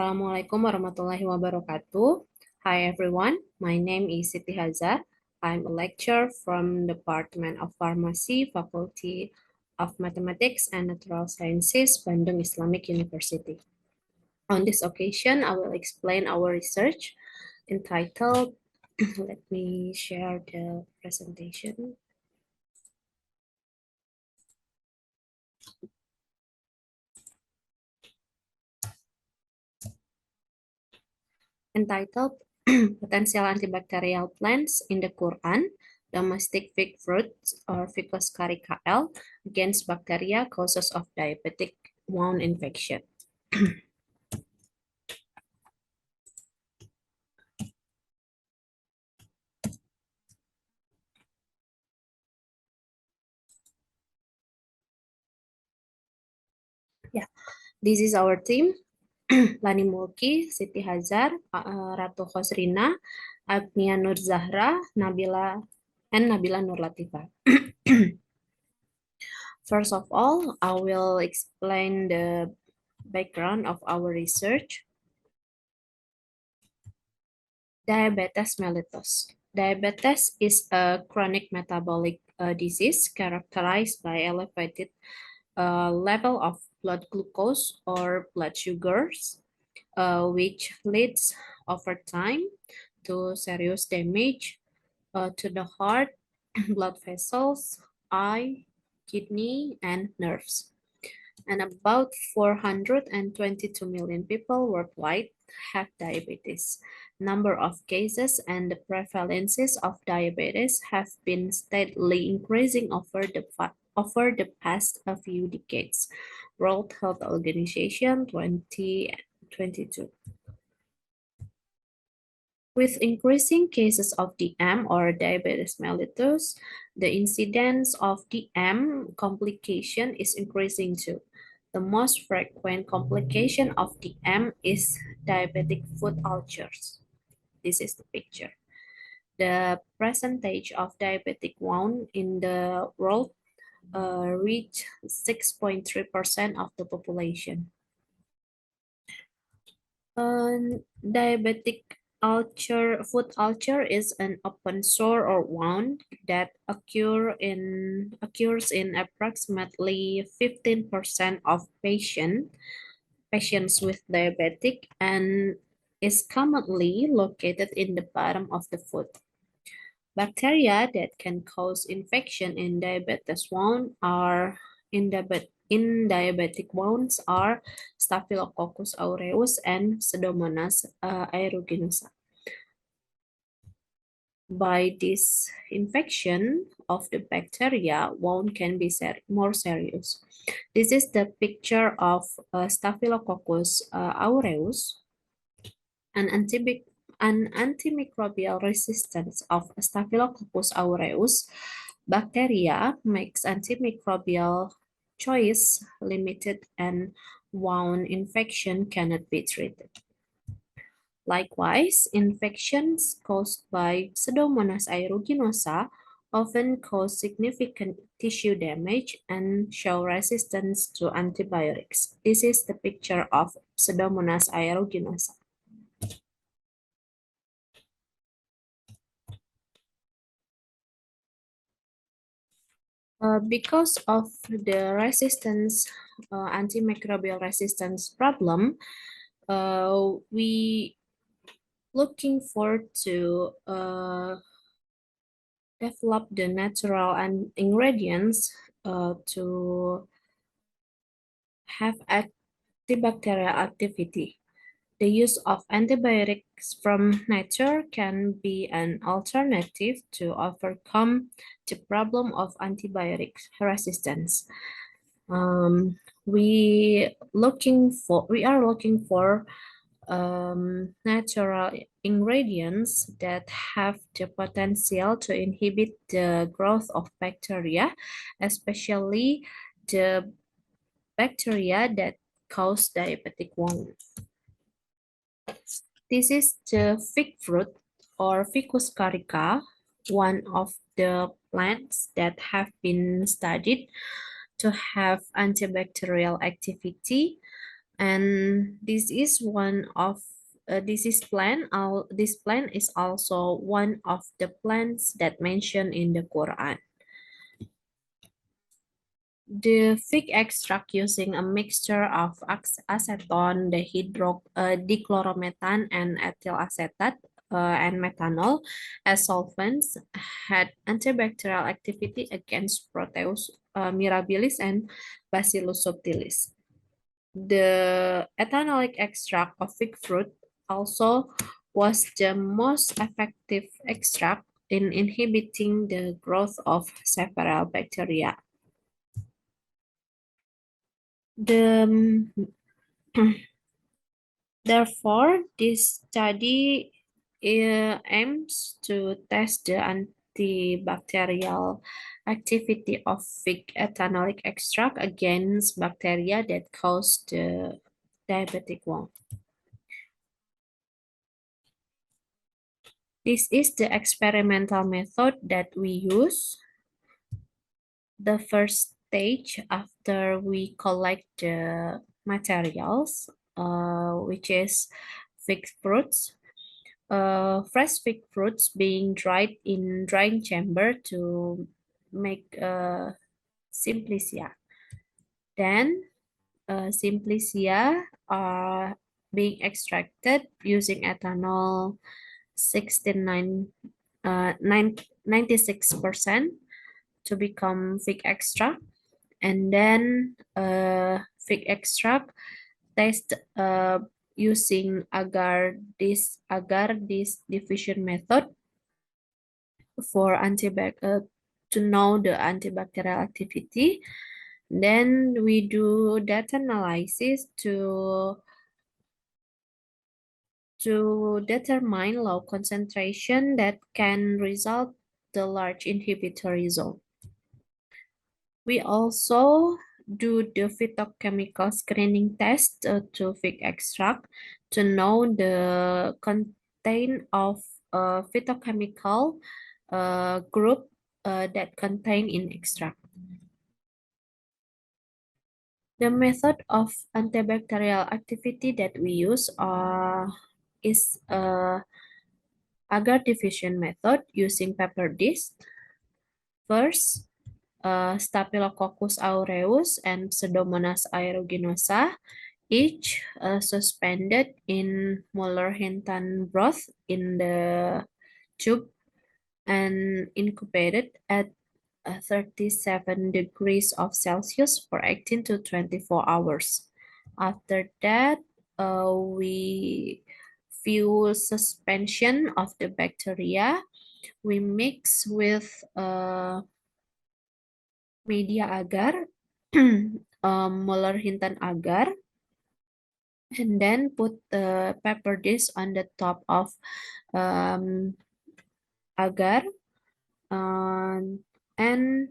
Assalamualaikum warahmatullahi wabarakatuh. Hi everyone, my name is Siti Hazar. I'm a lecturer from Department of Pharmacy, Faculty of Mathematics and Natural Sciences, Bandung Islamic University. On this occasion, I will explain our research entitled, let me share the presentation. Entitled Potential Antibacterial Plants in the Quran, Domestic Fig Fruits or Ficus caricael against bacteria causes of diabetic wound infection. Yeah, this is our team. Lani Mulki, Siti Hazar, Ratu Khosrina, Agnia Nur Zahra, Nabila, and Nabila Nur Latifah. First of all, I will explain the background of our research. Diabetes mellitus. Diabetes is a chronic metabolic disease characterized by elevated level of blood glucose or blood sugars, which leads over time to serious damage to the heart, blood vessels, eye, kidney, and nerves. And about 422 million people worldwide have diabetes. Number of cases and the prevalences of diabetes have been steadily increasing over the past few decades. World Health Organization 2022. With increasing cases of DM or diabetes mellitus, the incidence of DM complication is increasing too. The most frequent complication of DM is diabetic foot ulcers. This is the picture. The percentage of diabetic wound in the world reached 6.3% of the population. Diabetic foot ulcer is an open sore or wound that occurs in approximately 15% of patients with diabetic and is commonly located in the bottom of the foot. Bacteria that can cause infection in diabetes wound are in diabetic wounds are Staphylococcus aureus and Pseudomonas aeruginosa. By this infection of the bacteria, wound can be more serious. This is the picture of Staphylococcus aureus, an antimicrobial resistance of Staphylococcus aureus bacteria makes antimicrobial choice limited and wound infection cannot be treated. Likewise, infections caused by Pseudomonas aeruginosa often cause significant tissue damage and show resistance to antibiotics. This is the picture of Pseudomonas aeruginosa. Because of the antimicrobial resistance problem, we looking forward to develop the natural ingredients to have antibacterial activity. The use of antibiotics from nature can be an alternative to overcome the problem of antibiotic resistance. We are looking for natural ingredients that have the potential to inhibit the growth of bacteria, especially the bacteria that cause diabetic wound. This is the fig fruit or Ficus carica, one of the plants that have been studied to have antibacterial activity, And this plant is also one of the plants that mentioned in the Quran. The fig extract using a mixture of acetone, dichloromethan, and ethyl acetate and methanol as solvents had antibacterial activity against Proteus mirabilis and Bacillus subtilis. The ethanolic extract of fig fruit also was the most effective extract in inhibiting the growth of several bacteria. The Therefore, this study aims to test the antibacterial activity of fig ethanolic extract against bacteria that cause the diabetic wound. This is the experimental method that we use. The first stage after we collect the materials, which is fig fruits, fresh fig fruits being dried in drying chamber to make simplicia. Then simplicia are being extracted using ethanol 96% to become fig extract, and then fig extract test using agar-this diffusion method for to know the antibacterial activity. Then we do data analysis to determine low concentration that can result the large inhibitory zone. We also do the phytochemical screening test to fig extract to know the content of phytochemical group that contain in extract. The method of antibacterial activity that we use is agar diffusion method using pepper disc. First, Staphylococcus aureus and Pseudomonas aeruginosa, each suspended in molar Hentan broth in the tube and incubated at 37 degrees of Celsius for 18 to 24 hours. After that, we fuel suspension of the bacteria. We mix with media agar, molar Hinton agar, and then put the pepper disc on the top of agar and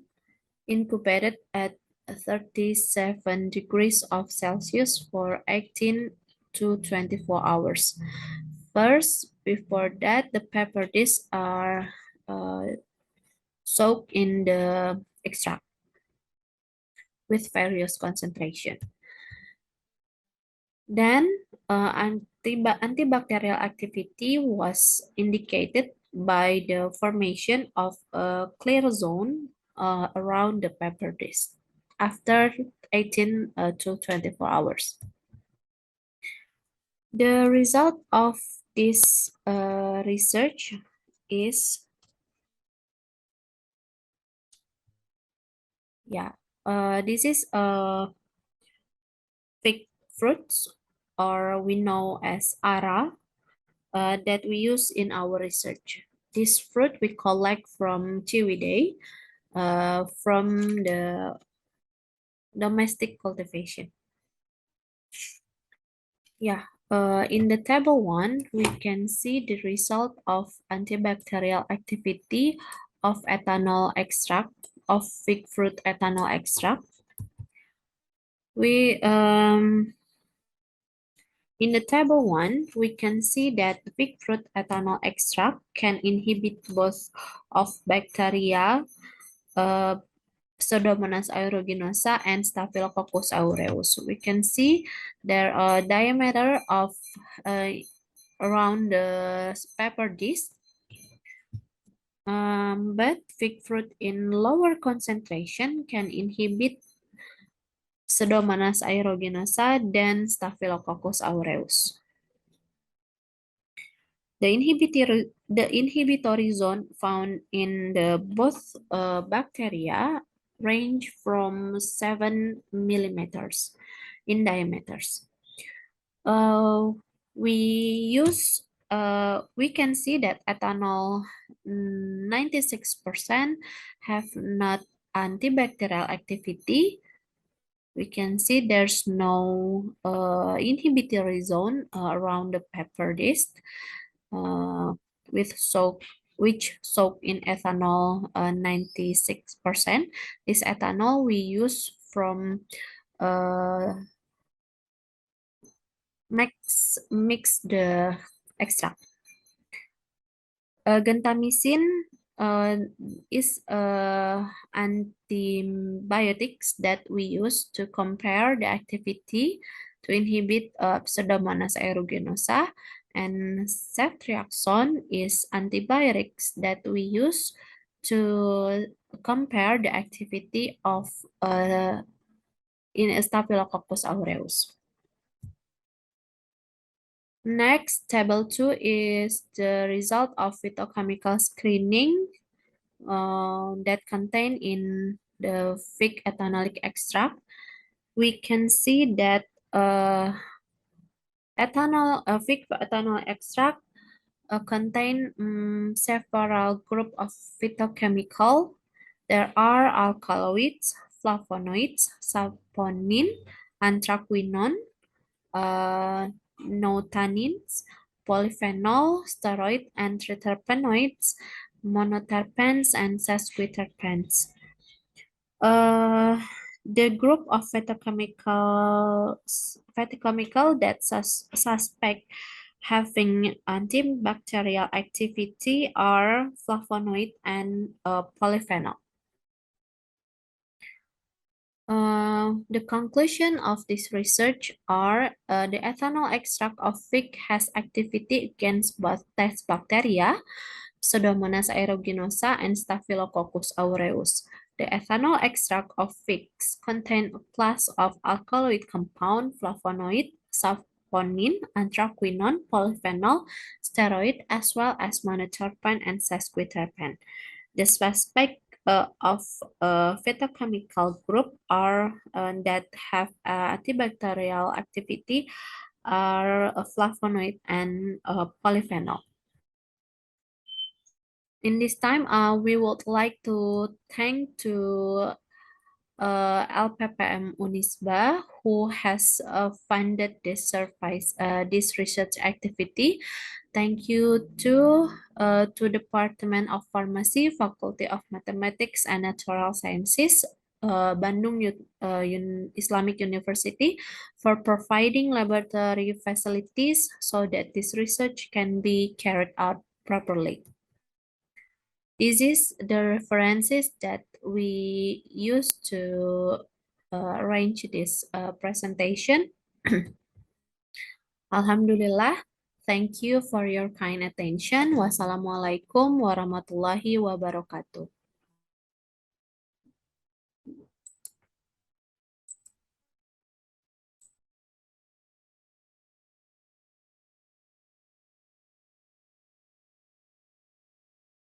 incubated at 37 degrees of Celsius for 18 to 24 hours. First, before that, the pepper discs are soaked in the extract with various concentration. Then antibacterial activity was indicated by the formation of a clear zone around the pepper disc after 18 to 24 hours. The result of this research is this is fig fruits, or we know as ara, that we use in our research. This fruit we collect from Chiwidey from the domestic cultivation. In the table 1, we can see the result of antibacterial activity of ethanol extract, of fig fruit ethanol extract. In the table 1, we can see that fig fruit ethanol extract can inhibit both of bacteria Pseudomonas aeruginosa, and Staphylococcus aureus. We can see there are diameter of uh, around the paper disc, but fig fruit in lower concentration can inhibit Pseudomonas aeruginosa than Staphylococcus aureus. The inhibitory zone found in the both bacteria range from 7 millimeters in diameters. Uh, we we can see that ethanol 96% have not antibacterial activity. We can see there's no inhibitory zone around the pepper disc uh, with soak which soak in ethanol 96%. This ethanol we use from uh, mix the extract. Gentamicin uh, is antibiotics that we use to compare the activity to inhibit Pseudomonas aeruginosa, and ceftriaxone is antibiotics that we use to compare the activity of in Staphylococcus aureus. Next, table 2 is the result of phytochemical screening that contain in the fig ethanolic extract. We can see that fig ethanol extract contain several group of phytochemical. There are alkaloids, flavonoids, saponin, anthraquinone, notannins, polyphenol, steroid and triterpenoids, monoterpenes, and sesquiterpenes. Uh, the group of phytochemical that suspect having antibacterial activity are flavonoid and polyphenol. The conclusion of this research are the ethanol extract of fig has activity against both test bacteria, Pseudomonas aeruginosa, and Staphylococcus aureus. The ethanol extract of figs contain a class of alkaloid compound, flavonoid, saponin, anthraquinone, polyphenol, steroid, as well as monoterpene and sesquiterpene. The suspect of phytochemical group are that have antibacterial activity are a flavonoid and polyphenol. In this time, we would like to thank to LPPM Unisba, who has funded this research activity. Thank you to Department of Pharmacy, Faculty of Mathematics and Natural Sciences, Bandung Islamic University, for providing laboratory facilities so that this research can be carried out properly. This is the references that we use to arrange this presentation. Alhamdulillah. Thank you for your kind attention. Wassalamualaikum warahmatullahi wabarakatuh.